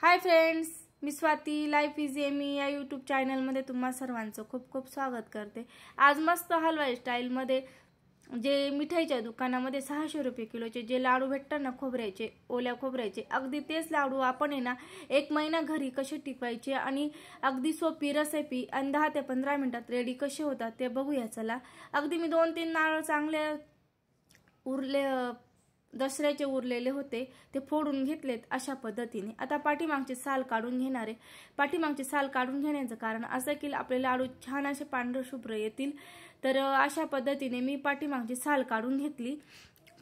हाय friends, मी Swati life is Amy या YouTube चॅनलमध्ये तुम्हा सर्वांचं खूप खूप स्वागत करते। आज मस्त हलवाई स्टाईलमध्ये जे मिठाईच्या दुकानामध्ये 600 रुपये किलोचे जे लाडू भेटतात ना, खोबऱ्याचे, ओल्या खोबऱ्याचे, अगदी तेच लाडू आपण आहे ना 1 महिना घरी कसे टिकवायचे आणि अगदी सोपी रेसिपी आणि 10 ते 15 मिनिटात रेडी कसे होतात ते बघूया। चला, अगदी मी 2-3 नारळ चांगले उरले दसऱ्याचे उरलेले होते ते फोडून घेतलेत अशा पद्धतीने। आता पाठीमागचे साल काढून घेणार आहे। पाठीमागचे साल काढून घेण्याचं कारण असं की आपले लाडू छान असे पांढरे शुभ्र येतील, तर अशा पद्धतीने मी पाठीमागची साल काढून घेतली।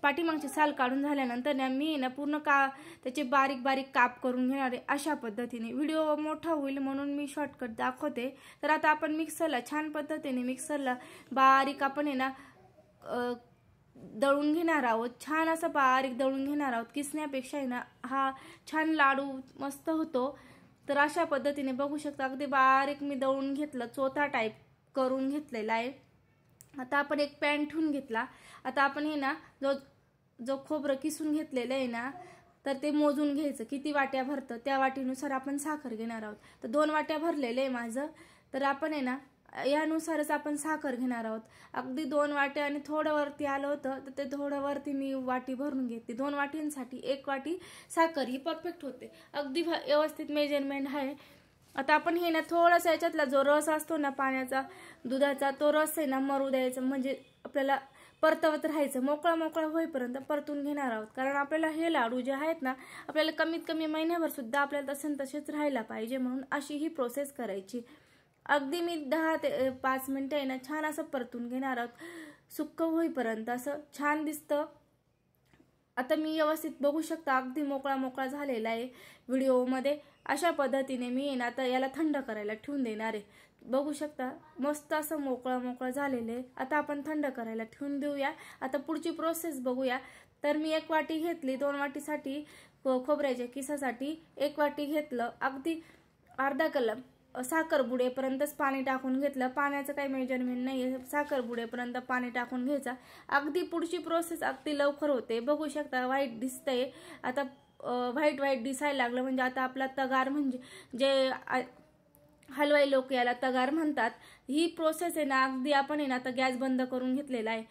पाठीमागची साल काढून झाल्यानंतर मी पूर्ण त्याचे बारीक बारीक काप करून घेणार आहे अशा पद्धतीने। व्हिडिओ मोठा होईल म्हणून मी शॉर्टकट दाखवते। तर आता आपण मिक्सरला छान पद्धतीने मिक्सरला बारीक आपण दळून घेणार आहोत। छान असं बारीक दळून घेणार आहोत, किसण्यापेक्षा हा छान लाडू मस्त होतो। तर अशा पद्धतीने बघू शकता अगदी बारीक मी दळून घेतलं, चोथा टाइप करून घेतलेला आहे। आता आपण एक पॅन ठेवून घेतला। आता आपण जो खोबरं किसून घेतलेलं आहे ना, तर ते मोजून घ्यायचं किती वाट्या भरतं त्या वाटीनुसार आपण साखर घेणार आहोत। तर 2 वाट्या भरलेले आहे माझं, तर आपण यानुसारच आपण साखर घेणार आहोत। अगदी 2 वाट्या आणि थोडं वरती आलं होतं तर ते थोडं वरती मी वाटी भरून घेतली। 2 वाटींसाठी 1 वाटी साखर ही परफेक्ट होते, अगदी व्यवस्थित मेजरमेंट आहे। आता आपण थोडासा याच्यातला जो रस असतो ना पाण्याचा दुधाचा, तो रस मरू द्यायचा, म्हणजे आपल्याला परतवत राहायचं, मोकळा मोकळा होईपर्यंत परतून घेणार आहोत। कारण आपल्याला हे लाडू जे आहेत ना, आपल्याला कमीत कमी महिन्याभर सुद्धा आपल्याला तसेच राहायला पाहिजे, म्हणून अशी ही प्रोसेस करायची। अगदी मी 10 ते 5 मिनिटं छान असं परतून घेणार आहोत, सुक्क होईपर्यंत असं छान दिसतं। आता मी व्यवस्थित बघू शकता अगदी मोकळा मोकळा झालेला आहे व्हिडिओमध्ये। अशा पद्धतीने मी आता याला थंड करायला ठेवून देणार आहे। बघू शकता मस्त असं मोकळा मोकळा झालेलं आहे। आता आपण थंड करायला ठेवून देऊया। आता पुढची प्रोसेस बघूया। तर मी 1 वाटी घेतली, 2 वाटीसाठी खोबऱ्याच्या किसासाठी 1 वाटी घेतलं, अगदी अर्धा कप साखर बुडेपर्यंतच पाणी टाकून घेतलं। पाण्याचं काही मेजरमेंट नाहीये, साखर बुडेपर्यंत पाणी टाकून घ्यायचं। अगदी पुढची प्रोसेस अगदी लवकर होते। बघू शकता व्हाईट दिसतंय, आता व्हाईट दिसायला लागलं म्हणजे आता आपला तगार, म्हणजे जे हलवाई लोक याला तगार म्हणतात, ही प्रोसेस अगदी आपण आता गॅस बंद करून घेतलेला आहे।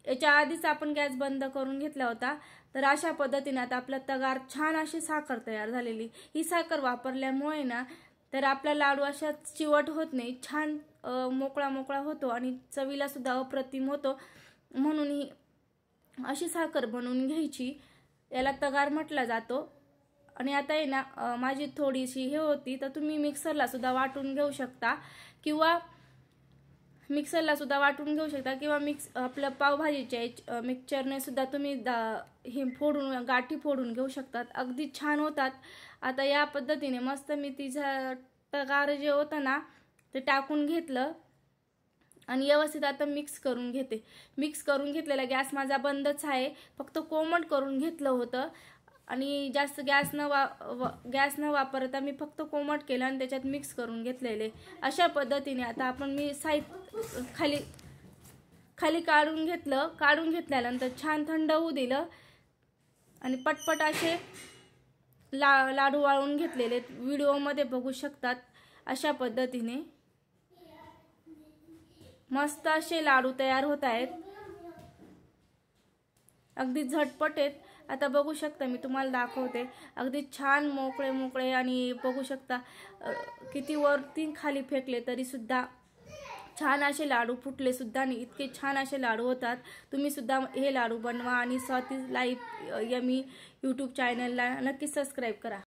याच्या आधीच आपण गॅस बंद करून घेतला होता। तर अशा पद्धतीने आता आपला तगार छान अशी साखर तयार झालेली। ही साखर वापरल्यामुळे तर आपला लाडू अशा चिवट होत नाही, छान मोकळा मोकळा होतो आणि चवीला सुद्धा अप्रतिम होतो। म्हणून ही अशी साखर बनवून घ्यायची, याला तगार म्हटला जातो। आणि आता माझी थोडीशी हे होती, तर तुम्ही मिक्सरला सुद्धा वाटून घेऊ शकता किंवा आपल्या पावभाजीच्या मिक्सचरने सुद्धा तुम्ही गाठी फोडून घेऊ शकतात, अगदी छान होतात। आता या पद्धतीने मस्त मी तिचा तगार जे होतं ना ते टाकून घेतलं आणि व्यवस्थित आता मिक्स करून घेते। मिक्स करून घेतलेला गॅस माझा बंदच आहे, फक्त कोमट करून घेतलं होतं आणि जास्त गॅस न वापरता मी फक्त कोमट केलं आणि त्याच्यात मिक्स करून घेतलेले। अशा पद्धतीने आता आपण खाली काढून घेतलं। काढून घेतल्यानंतर छान थंड होऊ दिलं आणि पटपट असे लाडू वाळून घेतलेले व्हिडिओमध्ये बघू शकतात। अशा पद्धतीने मस्त असे लाडू तयार होत आहेत, अगदी झटपट आहेत। आता बघू शकता मी तुम्हाला दाखवते, अगदी छान मोकळे मोकळे आणि बघू शकता किती वरती खाली फेकले तरी सुद्धा छान असे लाडू फुटले सुद्धा नाही, इतके छान असे लाडू होतात। तुम्ही सुद्धा हे लाडू बनवा आणि स्वाती लाईफ एमी यूट्यूब चॅनलला नक्की सबस्क्राईब करा।